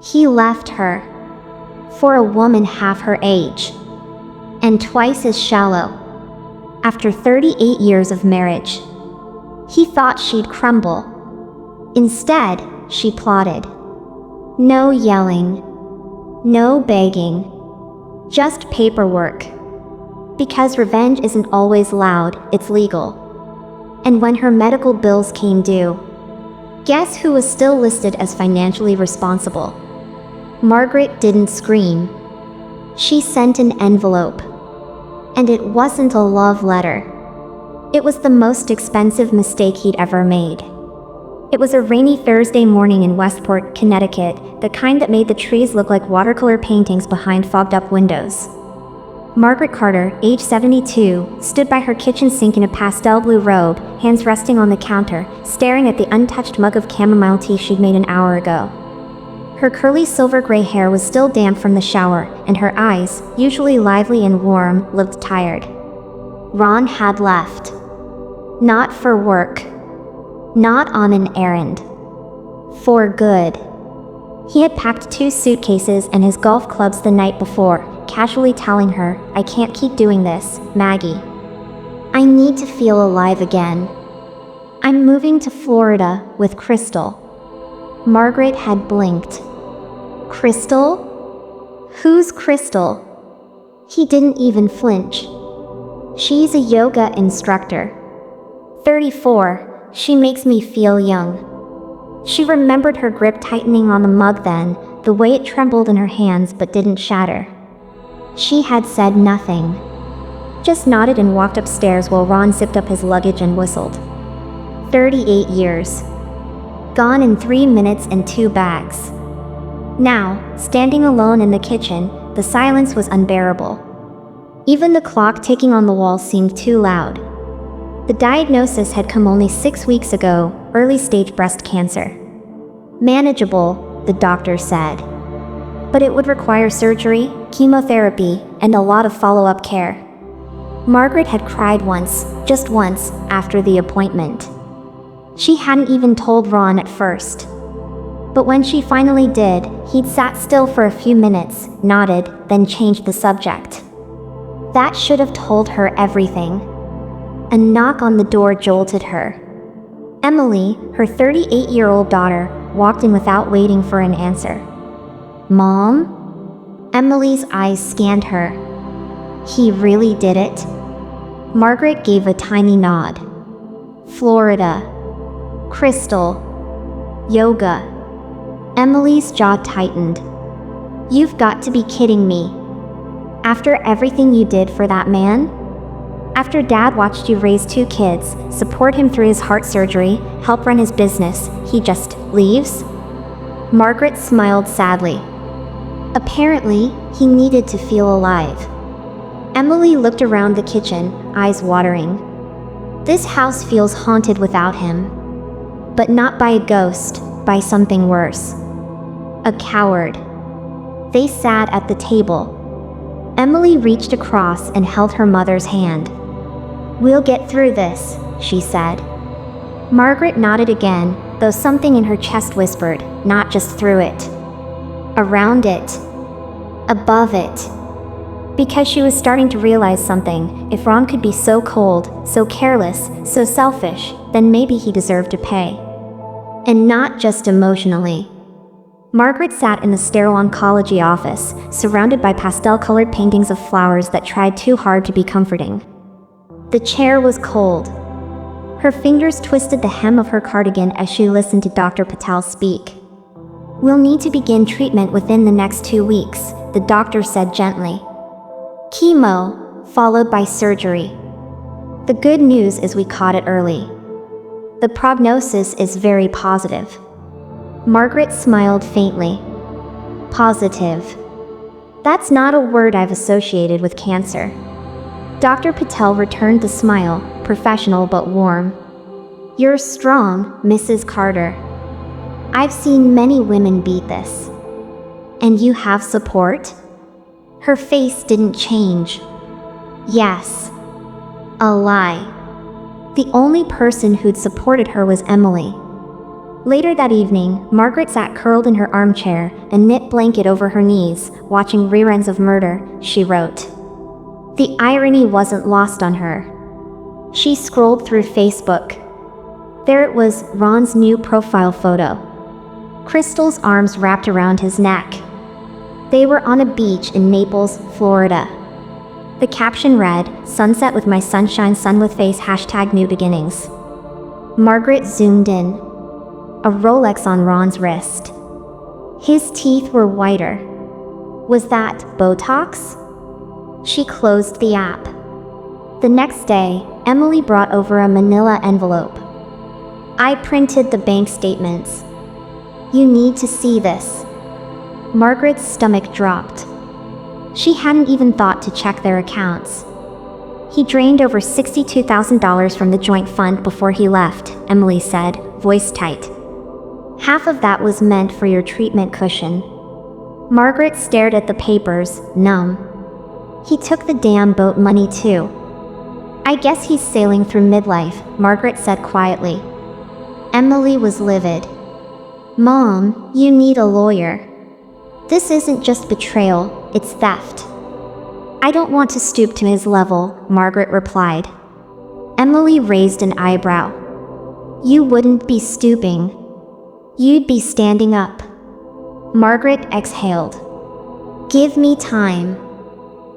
He left her. For a woman half her age. And twice as shallow. After 38 years of marriage. He thought she'd crumble. Instead, she plotted. No yelling. No begging. Just paperwork. Because revenge isn't always loud, it's legal. And when her medical bills came due, guess who was still listed as financially responsible? Margaret didn't scream. She sent an envelope. And it wasn't a love letter. It was the most expensive mistake he'd ever made. It was a rainy Thursday morning in Westport, Connecticut, the kind that made the trees look like watercolor paintings behind fogged-up windows. Margaret Carter, age 72, stood by her kitchen sink in a pastel blue robe, hands resting on the counter, staring at the untouched mug of chamomile tea she'd made an hour ago. Her curly silver-gray hair was still damp from the shower, and her eyes, usually lively and warm, looked tired. Ron had left. Not for work. Not on an errand. For good. He had packed 2 suitcases and his golf clubs the night before, casually telling her, "I can't keep doing this, Maggie. I need to feel alive again. I'm moving to Florida with Crystal." Margaret had blinked. Crystal? Who's Crystal? He didn't even flinch. She's a yoga instructor. 34, she makes me feel young. She remembered her grip tightening on the mug then, the way it trembled in her hands but didn't shatter. She had said nothing. Just nodded and walked upstairs while Ron zipped up his luggage and whistled. 38 years. Gone in 3 minutes and 2 bags. Now, standing alone in the kitchen, the silence was unbearable. Even the clock ticking on the wall seemed too loud. The diagnosis had come only 6 weeks ago, early-stage breast cancer. Manageable, the doctor said. But it would require surgery, chemotherapy, and a lot of follow-up care. Margaret had cried once, just once, after the appointment. She hadn't even told Ron at first. But when she finally did, he'd sat still for a few minutes, nodded, then changed the subject. That should have told her everything. A knock on the door jolted her. Emily, her 38-year-old daughter, walked in without waiting for an answer. "Mom?" Emily's eyes scanned her. "He really did it?" Margaret gave a tiny nod. "Florida. Crystal. Yoga." Emily's jaw tightened. "You've got to be kidding me. After everything you did for that man? After Dad watched you raise 2 kids, support him through his heart surgery, help run his business, he just leaves?" Margaret smiled sadly. Apparently, he needed to feel alive. Emily looked around the kitchen, eyes watering. This house feels haunted without him. But not by a ghost, by something worse. A coward. They sat at the table. Emily reached across and held her mother's hand. "We'll get through this," she said. Margaret nodded again, though something in her chest whispered, not just through it. Around it. Above it. Because she was starting to realize something. If Ron could be so cold, so careless, so selfish, then maybe he deserved to pay. And not just emotionally. Margaret sat in the sterile oncology office, surrounded by pastel-colored paintings of flowers that tried too hard to be comforting. The chair was cold. Her fingers twisted the hem of her cardigan as she listened to Dr. Patel speak. "We'll need to begin treatment within the next 2 weeks," the doctor said gently. "Chemo, followed by surgery. The good news is we caught it early. The prognosis is very positive." Margaret smiled faintly. Positive. That's not a word I've associated with cancer. Dr. Patel returned the smile, professional but warm. "You're strong, Mrs. Carter. I've seen many women beat this. And you have support?" Her face didn't change. "Yes." A lie. The only person who'd supported her was Emily. Later that evening, Margaret sat curled in her armchair, a knit blanket over her knees, watching reruns of Murder, She Wrote. The irony wasn't lost on her. She scrolled through Facebook. There it was, Ron's new profile photo. Crystal's arms wrapped around his neck. They were on a beach in Naples, Florida. The caption read, "Sunset with my sunshine, sun with face, #new beginnings." Margaret zoomed in. A Rolex on Ron's wrist. His teeth were whiter. Was that Botox? She closed the app. The next day, Emily brought over a manila envelope. "I printed the bank statements. You need to see this." Margaret's stomach dropped. She hadn't even thought to check their accounts. "He drained over $62,000 from the joint fund before he left," Emily said, voice tight. "Half of that was meant for your treatment cushion." Margaret stared at the papers, numb. "He took the damn boat money too." "I guess he's sailing through midlife," Margaret said quietly. Emily was livid. "Mom, you need a lawyer. This isn't just betrayal, it's theft." "I don't want to stoop to his level," Margaret replied. Emily raised an eyebrow. "You wouldn't be stooping. You'd be standing up." Margaret exhaled. "Give me time."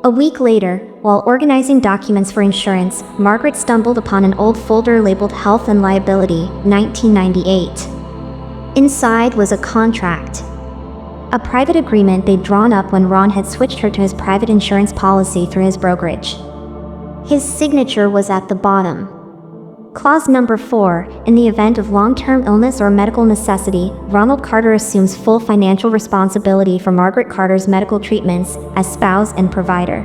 A week later, while organizing documents for insurance, Margaret stumbled upon an old folder labeled Health and Liability, 1998. Inside was a contract. A private agreement they'd drawn up when Ron had switched her to his private insurance policy through his brokerage. His signature was at the bottom. Clause number 4, in the event of long-term illness or medical necessity, Ronald Carter assumes full financial responsibility for Margaret Carter's medical treatments as spouse and provider.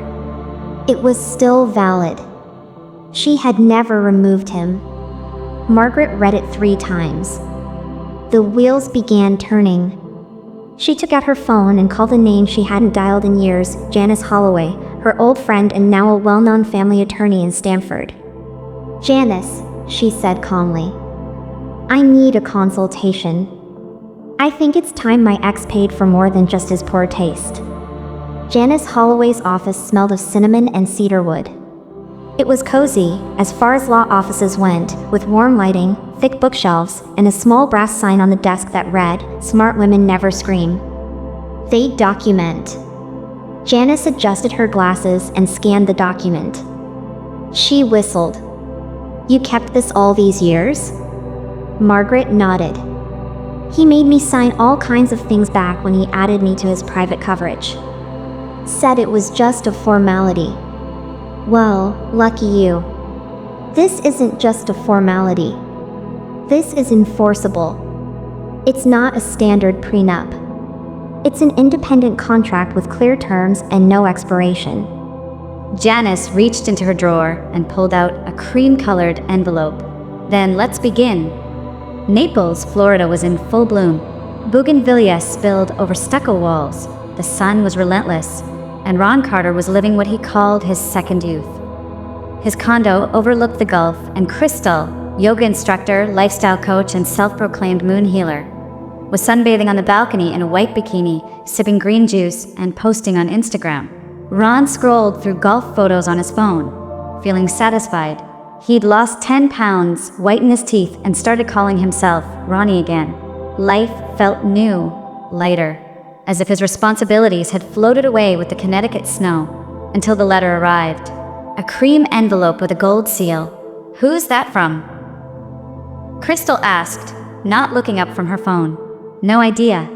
It was still valid. She had never removed him. Margaret read it 3 times. The wheels began turning. She took out her phone and called a name she hadn't dialed in years, Janice Holloway, her old friend and now a well-known family attorney in Stamford. "Janice," she said calmly, "I need a consultation. I think it's time my ex paid for more than just his poor taste." Janice Holloway's office smelled of cinnamon and cedarwood. It was cozy, as far as law offices went, with warm lighting, thick bookshelves, and a small brass sign on the desk that read, "Smart women never scream. They document." Janice adjusted her glasses and scanned the document. She whistled. "You kept this all these years?" Margaret nodded. "He made me sign all kinds of things back when he added me to his private coverage. Said it was just a formality." "Well, lucky you. This isn't just a formality. This is enforceable. It's not a standard prenup. It's an independent contract with clear terms and no expiration." Janice reached into her drawer and pulled out a cream-colored envelope. "Then let's begin." Naples, Florida was in full bloom. Bougainvillea spilled over stucco walls. The sun was relentless, and Ron Carter was living what he called his second youth. His condo overlooked the Gulf, and Crystal, yoga instructor, lifestyle coach, and self-proclaimed moon healer, was sunbathing on the balcony in a white bikini, sipping green juice, and posting on Instagram. Ron scrolled through golf photos on his phone, feeling satisfied. He'd lost 10 pounds, whitened his teeth, and started calling himself Ronnie again. Life felt new, lighter, as if his responsibilities had floated away with the Connecticut snow, until the letter arrived. A cream envelope with a gold seal. "Who's that from?" Crystal asked, not looking up from her phone. "No idea."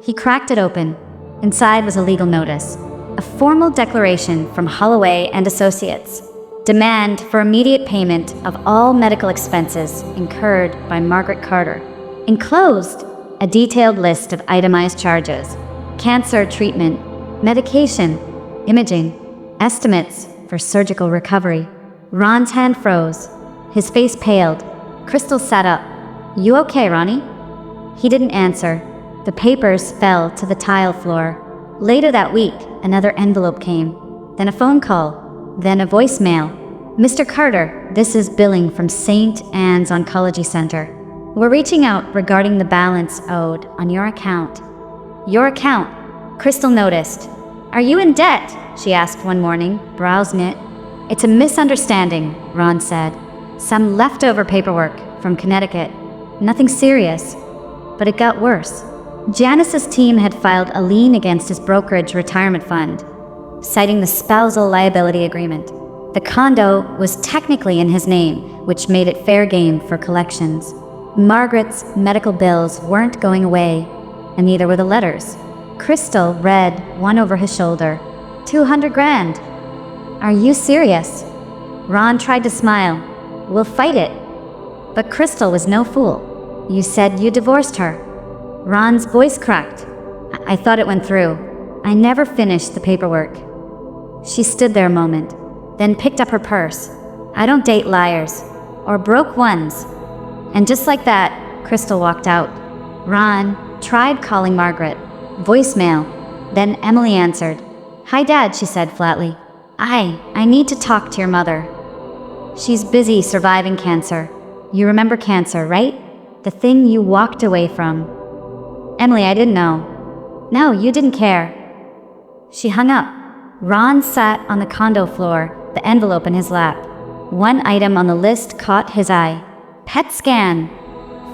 He cracked it open. Inside was a legal notice. A formal declaration from Holloway and Associates. Demand for immediate payment of all medical expenses incurred by Margaret Carter. Enclosed, a detailed list of itemized charges. Cancer treatment, medication, imaging, estimates for surgical recovery. Ron's hand froze. His face paled. Crystal sat up. "You okay, Ronnie?" He didn't answer. The papers fell to the tile floor. Later that week, another envelope came. Then a phone call. Then a voicemail. "Mr. Carter, this is billing from St. Anne's Oncology Center. We're reaching out regarding the balance owed on your account. Your account, Crystal noticed. Are you in debt? She asked one morning, brows knit. It's a misunderstanding, Ron said. Some leftover paperwork from Connecticut. Nothing serious. But it got worse. Janice's team had filed a lien against his brokerage retirement fund, citing the spousal liability agreement. The condo was technically in his name, which made it fair game for collections. Margaret's medical bills weren't going away, and neither were the letters. Crystal read one over his shoulder. 200 grand. Are you serious? Ron tried to smile. We'll fight it. But Crystal was no fool. You said you divorced her. Ron's voice cracked. I thought it went through. I never finished the paperwork. She stood there a moment, then picked up her purse. I don't date liars, or broke ones. And just like that, Crystal walked out. Ron tried calling Margaret. Voicemail. Then Emily answered. Hi, Dad, she said flatly. I need to talk to your mother. She's busy surviving cancer. You remember cancer, right? The thing you walked away from. Emily, I didn't know. No, you didn't care. She hung up. Ron sat on the condo floor, the envelope in his lap. One item on the list caught his eye. PET scan.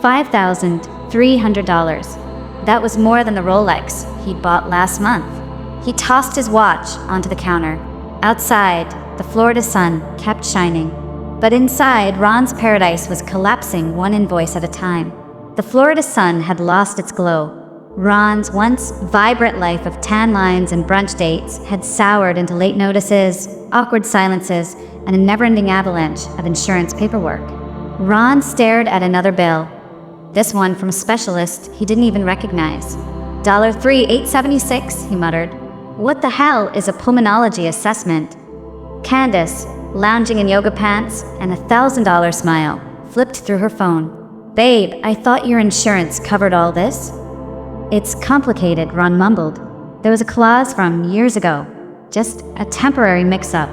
$5,300. That was more than the Rolex he'd bought last month. He tossed his watch onto the counter. Outside, the Florida sun kept shining. But inside, Ron's paradise was collapsing one invoice at a time. The Florida sun had lost its glow. Ron's once vibrant life of tan lines and brunch dates had soured into late notices, awkward silences, and a never-ending avalanche of insurance paperwork. Ron stared at another bill. This one from a specialist he didn't even recognize. $3,876, he muttered. What the hell is a pulmonology assessment? Candace, lounging in yoga pants and a $1,000 smile, flipped through her phone. Babe, I thought your insurance covered all this. It's complicated, Ron mumbled. There was a clause from years ago. Just a temporary mix-up.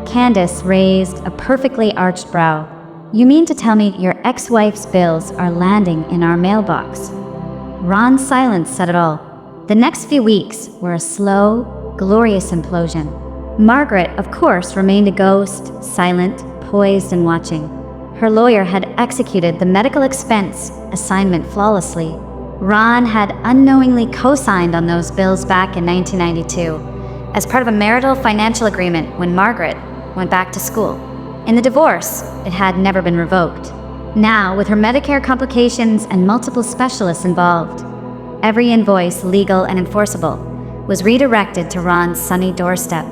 Candace raised a perfectly arched brow. You mean to tell me your ex-wife's bills are landing in our mailbox? Ron's silence said it all. The next few weeks were a slow, glorious implosion. Margaret, of course, remained a ghost, silent, poised and watching. Her lawyer had executed the medical expense assignment flawlessly. Ron had unknowingly co-signed on those bills back in 1992 as part of a marital financial agreement when Margaret went back to school. In the divorce, it had never been revoked. Now, with her Medicare complications and multiple specialists involved, every invoice, legal and enforceable, was redirected to Ron's sunny doorstep.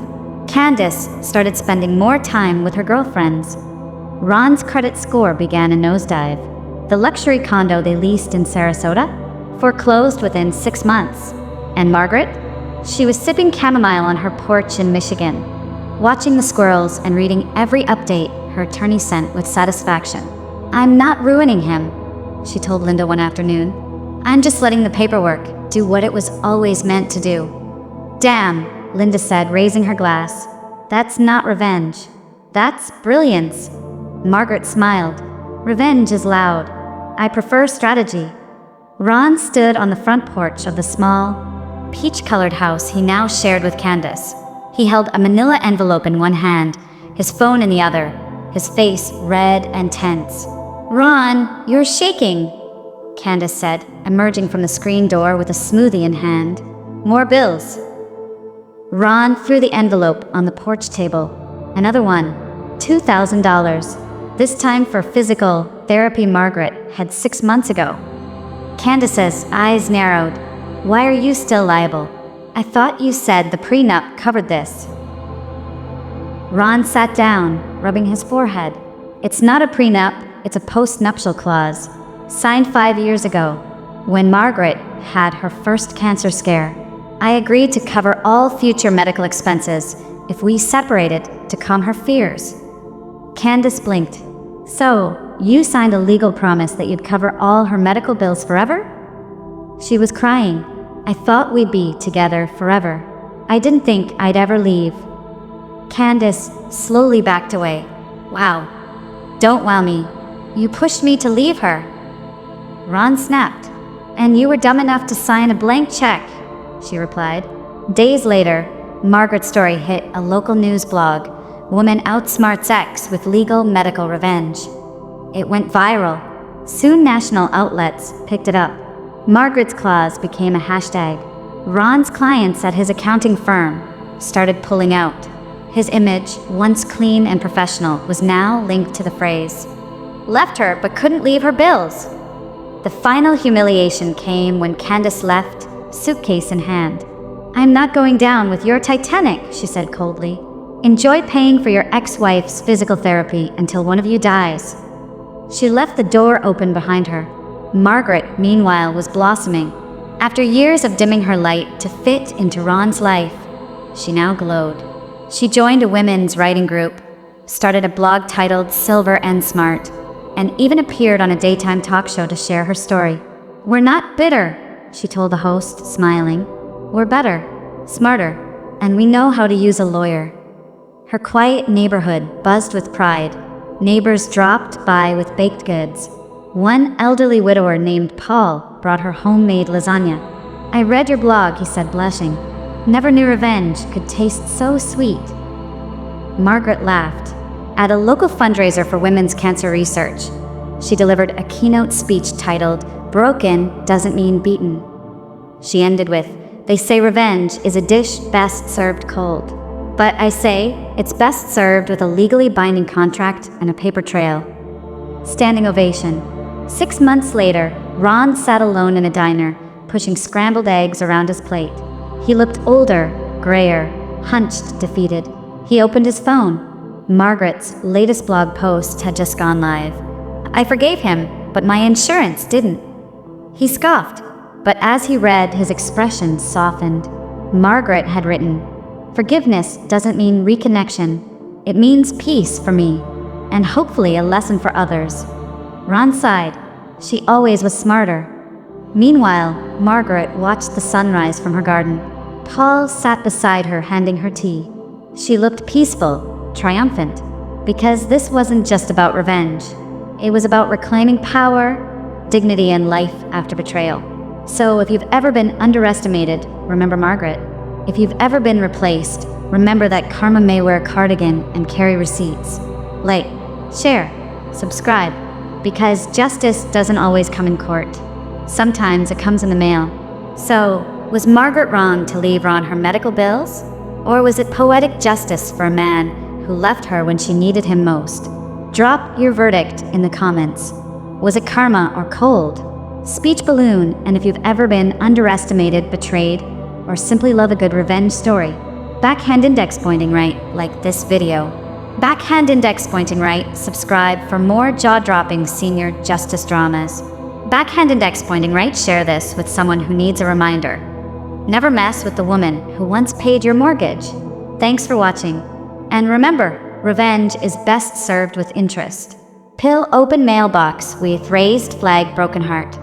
Candace started spending more time with her girlfriends. Ron's credit score began a nosedive. The luxury condo they leased in Sarasota foreclosed within 6 months. And Margaret? She was sipping chamomile on her porch in Michigan, watching the squirrels and reading every update her attorney sent with satisfaction. I'm not ruining him, she told Linda one afternoon. I'm just letting the paperwork do what it was always meant to do. Damn, Linda said, raising her glass. That's not revenge. That's brilliance. Margaret smiled. Revenge is loud. I prefer strategy. Ron stood on the front porch of the small, peach-colored house he now shared with Candace. He held a manila envelope in one hand, his phone in the other, his face red and tense. Ron, you're shaking, Candace said, emerging from the screen door with a smoothie in hand. More bills. Ron threw the envelope on the porch table. Another one. $2,000. This time for physical therapy Margaret had 6 months ago. Candace's eyes narrowed. Why are you still liable? I thought you said the prenup covered this. Ron sat down, rubbing his forehead. It's not a prenup, it's a post-nuptial clause. Signed 5 years ago, when Margaret had her first cancer scare. I agreed to cover all future medical expenses if we separated to calm her fears. Candace blinked. So, you signed a legal promise that you'd cover all her medical bills forever? She was crying. I thought we'd be together forever. I didn't think I'd ever leave. Candace slowly backed away. Wow. Don't wow me. You pushed me to leave her. Ron snapped. "And you were dumb enough to sign a blank check," she replied. Days later, Margaret's story hit a local news blog. Woman outsmarts ex with legal medical revenge. It went viral. Soon national outlets picked it up. Margaret's clause became a hashtag. Ron's clients at his accounting firm started pulling out. His image, once clean and professional, was now linked to the phrase, "Left her but couldn't leave her bills." The final humiliation came when Candace left, suitcase in hand. "I'm not going down with your Titanic," she said coldly. "Enjoy paying for your ex-wife's physical therapy until one of you dies." She left the door open behind her. Margaret, meanwhile, was blossoming. After years of dimming her light to fit into Ron's life, she now glowed. She joined a women's writing group, started a blog titled Silver and Smart, and even appeared on a daytime talk show to share her story. "We're not bitter," she told the host, smiling. "We're better, smarter, and we know how to use a lawyer." Her quiet neighborhood buzzed with pride. Neighbors dropped by with baked goods. One elderly widower named Paul brought her homemade lasagna. "I read your blog," he said, blushing. "Never knew revenge could taste so sweet." Margaret laughed. At a local fundraiser for women's cancer research, she delivered a keynote speech titled, "Broken Doesn't Mean Beaten." She ended with, "They say revenge is a dish best served cold. But I say it's best served with a legally binding contract and a paper trail." Standing ovation. 6 months later, Ron sat alone in a diner, pushing scrambled eggs around his plate. He looked older, grayer, hunched, defeated. He opened his phone. Margaret's latest blog post had just gone live. "I forgave him, but my insurance didn't." He scoffed, but as he read, his expression softened. Margaret had written, "Forgiveness doesn't mean reconnection. It means peace for me, and hopefully a lesson for others." Ron sighed. She always was smarter. Meanwhile, Margaret watched the sunrise from her garden. Paul sat beside her, handing her tea. She looked peaceful, triumphant, because this wasn't just about revenge. It was about reclaiming power, dignity, and life after betrayal. So if you've ever been underestimated, remember Margaret. If you've ever been replaced, remember that karma may wear a cardigan and carry receipts. Like, share, subscribe, because justice doesn't always come in court. Sometimes it comes in the mail. So, was Margaret wrong to leave Ron her medical bills? Or was it poetic justice for a man who left her when she needed him most? Drop your verdict in the comments. Was it karma or cold? Speech balloon, and if you've ever been underestimated, betrayed, or simply love a good revenge story, backhand index pointing right, like this video. Backhand index pointing right, subscribe for more jaw-dropping senior justice dramas. Backhand index pointing right, share this with someone who needs a reminder. Never mess with the woman who once paid your mortgage. Thanks for watching. And remember, revenge is best served with interest. Pill open mailbox with raised flag broken heart.